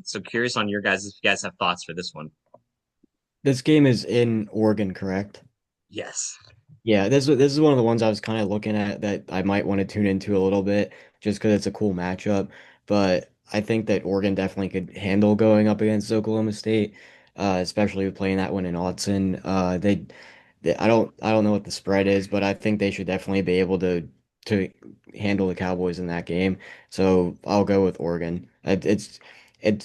So curious on your guys if you guys have thoughts for this one. This game is in Oregon, correct? Yes. Yeah, this is one of the ones I was kind of looking at that I might want to tune into a little bit just because it's a cool matchup. But I think that Oregon definitely could handle going up against Oklahoma State, especially with playing that one in Autzen. I don't know what the spread is, but I think they should definitely be able to handle the Cowboys in that game. So I'll go with Oregon. It's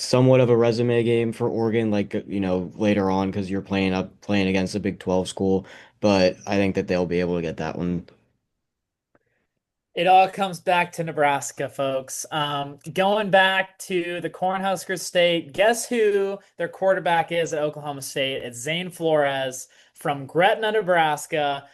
somewhat of a resume game for Oregon, like later on because you're playing against a Big 12 school, but I think that they'll be able to get that one. It all comes back to Nebraska, folks. Going back to the Cornhusker State, guess who their quarterback is at Oklahoma State? It's Zane Flores from Gretna, Nebraska.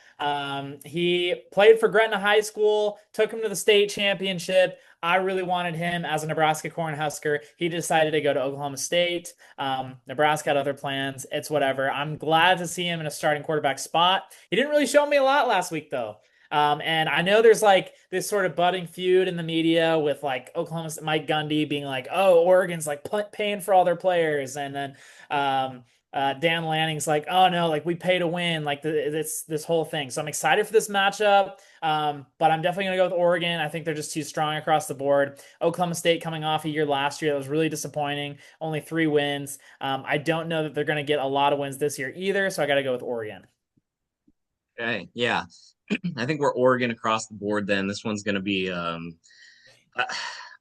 He played for Gretna High School, took him to the state championship. I really wanted him as a Nebraska Cornhusker. He decided to go to Oklahoma State. Nebraska had other plans. It's whatever. I'm glad to see him in a starting quarterback spot. He didn't really show me a lot last week, though. And I know there's like this sort of budding feud in the media with like Oklahoma Mike Gundy being like, "Oh, Oregon's like paying for all their players," and then Dan Lanning's like, "Oh no, like we pay to win," like this whole thing. So I'm excited for this matchup, but I'm definitely gonna go with Oregon. I think they're just too strong across the board. Oklahoma State coming off a year last year that was really disappointing, only 3 wins. I don't know that they're gonna get a lot of wins this year either, so I got to go with Oregon. Okay. Yeah. I think we're Oregon across the board then. This one's going to be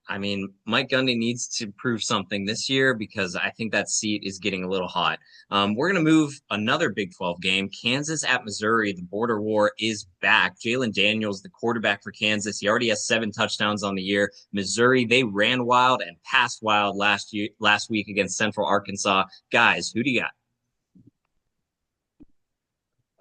I mean, Mike Gundy needs to prove something this year because I think that seat is getting a little hot. We're going to move another Big 12 game. Kansas at Missouri. The border war is back. Jalen Daniels, the quarterback for Kansas. He already has 7 touchdowns on the year. Missouri, they ran wild and passed wild last week against Central Arkansas. Guys, who do you got?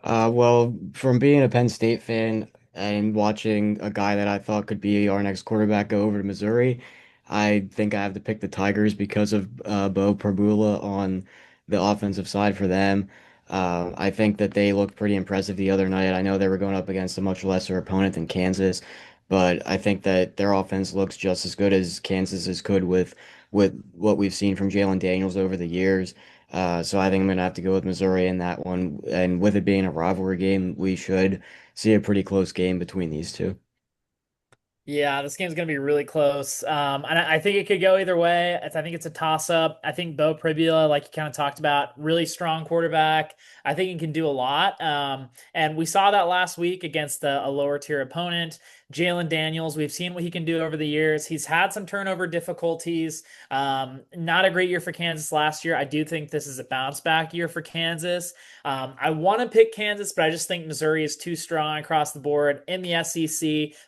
Well, from being a Penn State fan and watching a guy that I thought could be our next quarterback go over to Missouri, I think I have to pick the Tigers because of Bo Perbula on the offensive side for them. I think that they looked pretty impressive the other night. I know they were going up against a much lesser opponent than Kansas, but I think that their offense looks just as good as Kansas's could with what we've seen from Jalen Daniels over the years. So I think I'm gonna have to go with Missouri in that one. And with it being a rivalry game, we should see a pretty close game between these two. Yeah, this game's going to be really close. And I think it could go either way. I think it's a toss up. I think Bo Pribula, like you kind of talked about, really strong quarterback. I think he can do a lot. And we saw that last week against a lower tier opponent. Jalen Daniels, we've seen what he can do over the years. He's had some turnover difficulties. Not a great year for Kansas last year. I do think this is a bounce back year for Kansas. I want to pick Kansas, but I just think Missouri is too strong across the board in the SEC.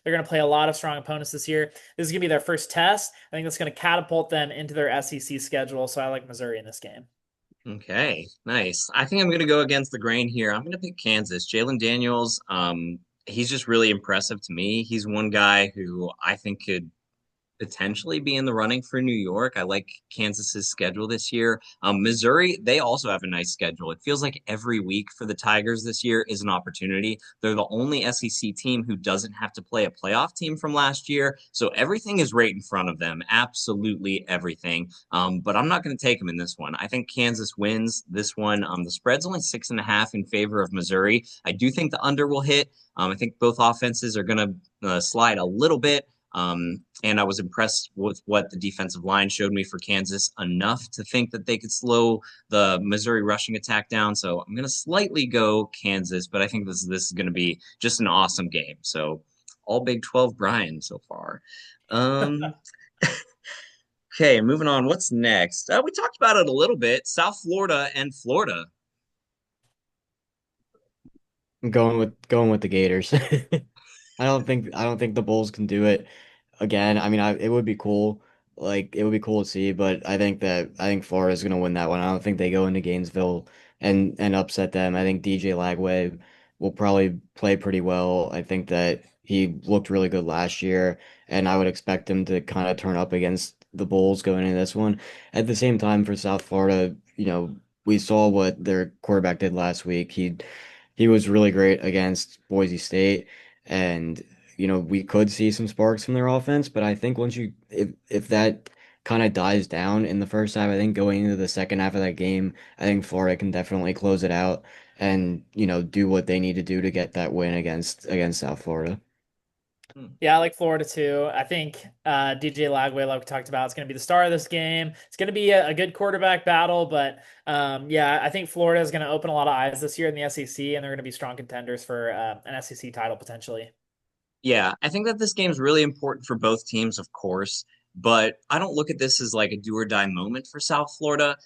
They're going to play a lot of strong opponents this year. This is going to be their first test. I think that's going to catapult them into their SEC schedule. So I like Missouri in this game. Okay, nice. I think I'm going to go against the grain here. I'm going to pick Kansas. Jalen Daniels, he's just really impressive to me. He's one guy who I think could potentially be in the running for New York. I like Kansas's schedule this year. Missouri, they also have a nice schedule. It feels like every week for the Tigers this year is an opportunity. They're the only SEC team who doesn't have to play a playoff team from last year. So everything is right in front of them. Absolutely everything. But I'm not going to take them in this one. I think Kansas wins this one. The spread's only 6.5 in favor of Missouri. I do think the under will hit. I think both offenses are going to slide a little bit. And I was impressed with what the defensive line showed me for Kansas enough to think that they could slow the Missouri rushing attack down. So I'm going to slightly go Kansas, but I think this is going to be just an awesome game. So all Big 12 Bryan so far. Um, okay, moving on. What's next? We talked about it a little bit. South Florida and Florida. I'm going with the Gators. I don't think the Bulls can do it again. I mean, it would be cool. Like it would be cool to see, but I think Florida's gonna win that one. I don't think they go into Gainesville and upset them. I think DJ Lagway will probably play pretty well. I think that he looked really good last year, and I would expect him to kind of turn up against the Bulls going into this one. At the same time, for South Florida, we saw what their quarterback did last week. He was really great against Boise State, and we could see some sparks from their offense. But I think if that kind of dies down in the first half, I think going into the second half of that game, I think Florida can definitely close it out and do what they need to do to get that win against South Florida. Hmm. Yeah, I like Florida too. I think DJ Lagway, like we talked about, is going to be the star of this game. It's going to be a good quarterback battle, but yeah, I think Florida is going to open a lot of eyes this year in the SEC, and they're going to be strong contenders for an SEC title potentially. Yeah, I think that this game's really important for both teams, of course, but I don't look at this as like a do or die moment for South Florida.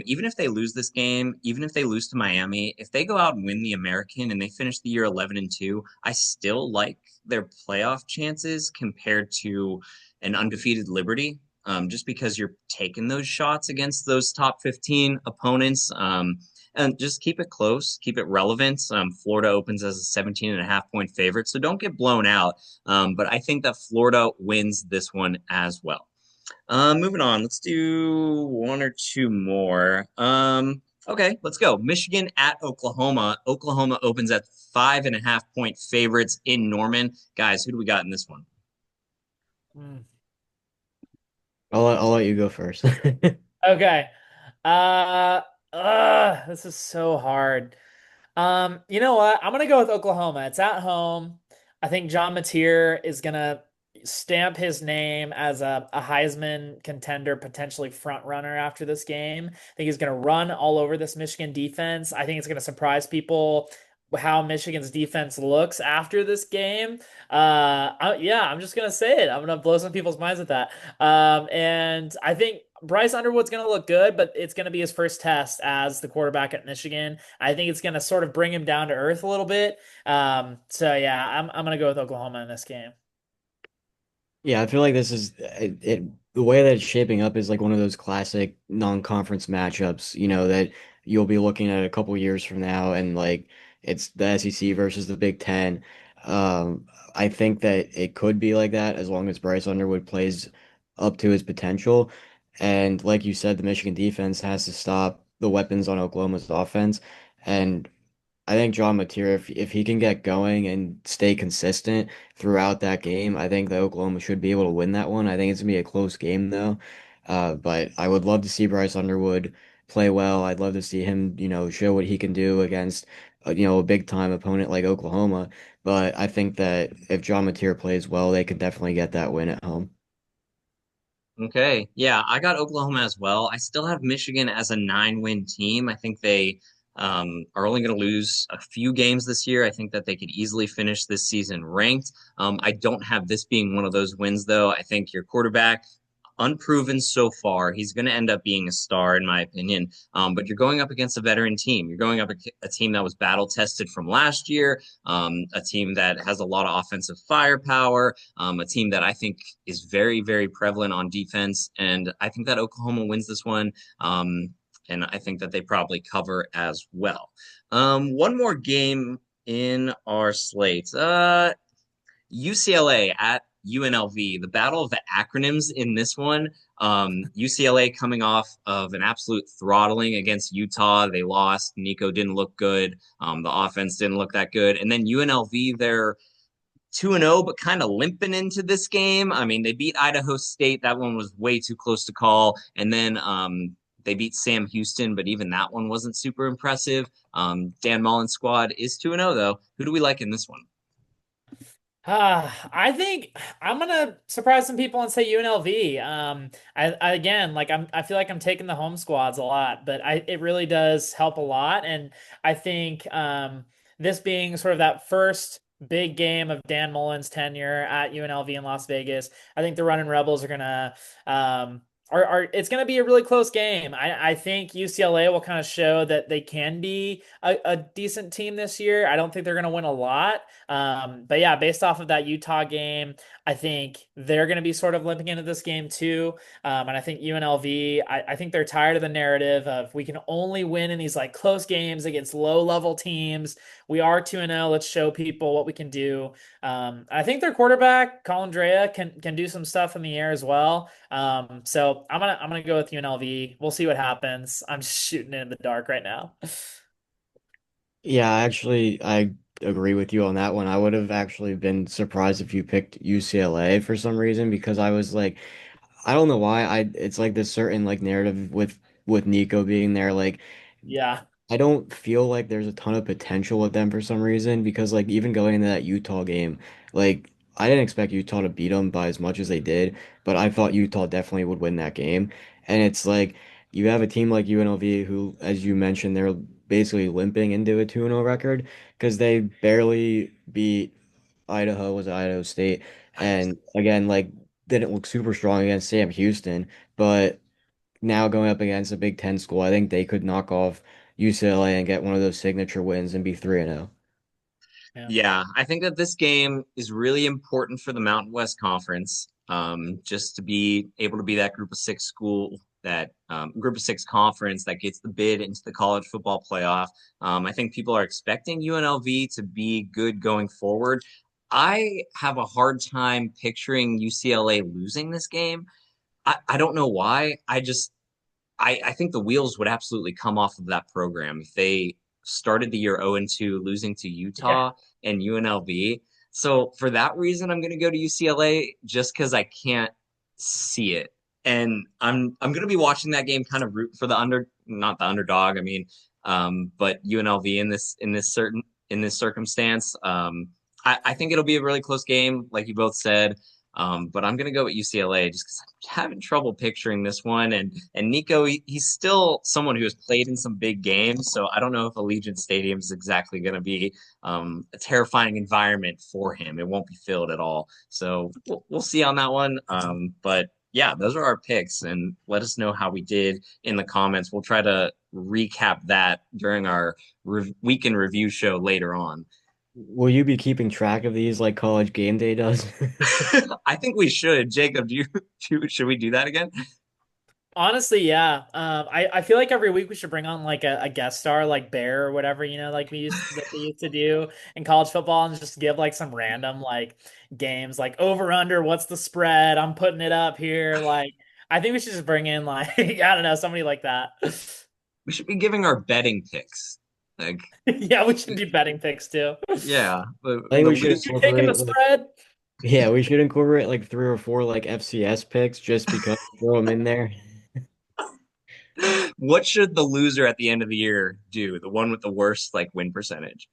Even if they lose this game, even if they lose to Miami, if they go out and win the American and they finish the year 11-2, I still like their playoff chances compared to an undefeated Liberty. Just because you're taking those shots against those top 15 opponents. And just keep it close, keep it relevant. Florida opens as a 17.5 point favorite, so don't get blown out. But I think that Florida wins this one as well. Moving on, let's do one or two more. Okay, let's go. Michigan at Oklahoma. Oklahoma opens at 5.5 point favorites in Norman. Guys, who do we got in this one? Mm. I'll let you go first. Okay. Uh, this is so hard. You know what? I'm gonna go with Oklahoma. It's at home. I think John Mateer is gonna stamp his name as a Heisman contender, potentially front runner after this game. I think he's gonna run all over this Michigan defense. I think it's gonna surprise people how Michigan's defense looks after this game. Yeah, I'm just gonna say it. I'm gonna blow some people's minds with that. And I think Bryce Underwood's going to look good, but it's going to be his first test as the quarterback at Michigan. I think it's going to sort of bring him down to earth a little bit. So yeah, I'm going to go with Oklahoma in this game. Yeah, I feel like this is the way that it's shaping up is like one of those classic non-conference matchups, that you'll be looking at a couple years from now and like it's the SEC versus the Big Ten. I think that it could be like that as long as Bryce Underwood plays up to his potential. And like you said, the Michigan defense has to stop the weapons on Oklahoma's offense. And I think John Mateer, if he can get going and stay consistent throughout that game, I think that Oklahoma should be able to win that one. I think it's gonna be a close game though. But I would love to see Bryce Underwood play well. I'd love to see him, show what he can do against, a big time opponent like Oklahoma. But I think that if John Mateer plays well, they could definitely get that win at home. Okay. Yeah, I got Oklahoma as well. I still have Michigan as a 9-win team. I think they are only going to lose a few games this year. I think that they could easily finish this season ranked. I don't have this being one of those wins, though. I think your quarterback, unproven so far, he's going to end up being a star, in my opinion. But you're going up against a veteran team. You're going up a team that was battle tested from last year, a team that has a lot of offensive firepower, a team that I think is very, very prevalent on defense. And I think that Oklahoma wins this one. And I think that they probably cover as well. One more game in our slate. UCLA at UNLV, the battle of the acronyms in this one. UCLA coming off of an absolute throttling against Utah. They lost. Nico didn't look good. The offense didn't look that good. And then UNLV, they're 2-0, but kind of limping into this game. I mean, they beat Idaho State. That one was way too close to call. And then they beat Sam Houston, but even that one wasn't super impressive. Dan Mullen's squad is 2-0, though. Who do we like in this one? I think I'm gonna surprise some people and say UNLV. I again, I feel like I'm taking the home squads a lot, but it really does help a lot. And I think this being sort of that first big game of Dan Mullen's tenure at UNLV in Las Vegas, I think the Running Rebels are gonna are it's going to be a really close game. I think UCLA will kind of show that they can be a decent team this year. I don't think they're going to win a lot. But yeah, based off of that Utah game, I think they're going to be sort of limping into this game too. And I think UNLV, I think they're tired of the narrative of we can only win in these like close games against low level teams. We are 2-0. Let's show people what we can do. I think their quarterback, Colin Drea, can do some stuff in the air as well. So I'm gonna go with UNLV. We'll see what happens. I'm just shooting it in the dark right now. Yeah, actually, I agree with you on that one. I would have actually been surprised if you picked UCLA for some reason because I was like, I don't know why. It's like this certain like narrative with Nico being there. Like, Yeah, I don't feel like there's a ton of potential with them for some reason because like even going into that Utah game, like I didn't expect Utah to beat them by as much as they did, but I thought Utah definitely would win that game. And it's like you have a team like UNLV who, as you mentioned, they're basically limping into a 2-0 record because they barely beat Idaho State, and again like didn't look super strong against Sam Houston, but now going up against a Big Ten school, I think they could knock off UCLA and get one of those signature wins and be 3-0. yeah, Yeah, I think that this game is really important for the Mountain West Conference. Just to be able to be that group of six school, that group of six conference that gets the bid into the college football playoff. I think people are expecting UNLV to be good going forward. I have a hard time picturing UCLA losing this game. I don't know why. I think the wheels would absolutely come off of that program if they started the year 0-2, losing to yeah, Utah and UNLV. So for that reason, I'm going to go to UCLA just because I can't see it. And I'm going to be watching that game, kind of root for the not the underdog. I mean, but UNLV in this circumstance. I think it'll be a really close game, like you both said. But I'm going to go with UCLA just because I'm having trouble picturing this one. And Nico, he's still someone who has played in some big games, so I don't know if Allegiant Stadium is exactly going to be a terrifying environment for him. It won't be filled at all. So we'll see on that one. But yeah, those are our picks, and let us know how we did in the comments. We'll try to recap that during our weekend review show later on. Will you be keeping track of these like college game day does? I think we should. Jacob, should we do that again? Honestly, yeah. I feel like every week we should bring on like a guest star, like Bear or whatever, like they used to do in college football, and just give like some random like games, like over under, what's the spread? I'm putting it up here. Like, I think we should just bring in like I don't know, somebody like that. We should be giving our betting picks. Like, Yeah, we should do betting picks too. yeah, I think the we should loser. You taking the incorporate like spread? yeah, we should incorporate like three or four like FCS picks just because throw them in there. What should the loser at the end of the year do? The one with the worst like win percentage.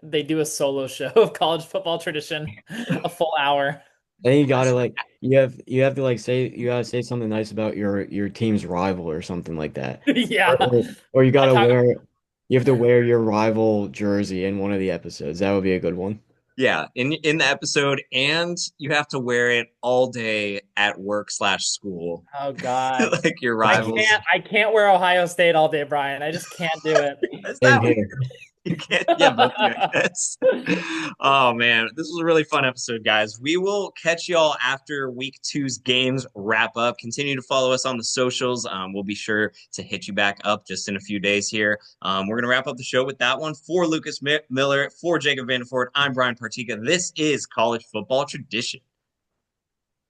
They do a solo show of college football tradition, a full hour. Then you gotta like you have to like say you gotta say something nice about your team's rival or something like that. Or, Yeah. or you I gotta talk wear you have to wear your rival jersey in one of the episodes. That would be a good one. Yeah, in the episode, and you have to wear it all day at work/school, Oh God. like your I rivals. can't wear Ohio State all day, Brian. I just can't do it. Is Same that what here. you can't? Yeah, both of you, I guess. Oh man, this was a really fun episode, guys. We will catch y'all after week two's games wrap up. Continue to follow us on the socials. We'll be sure to hit you back up just in a few days here. We're gonna wrap up the show with that one. For Lucas Miller, for Jacob Vanderford, I'm Brian Partika. This is College Football Tradition.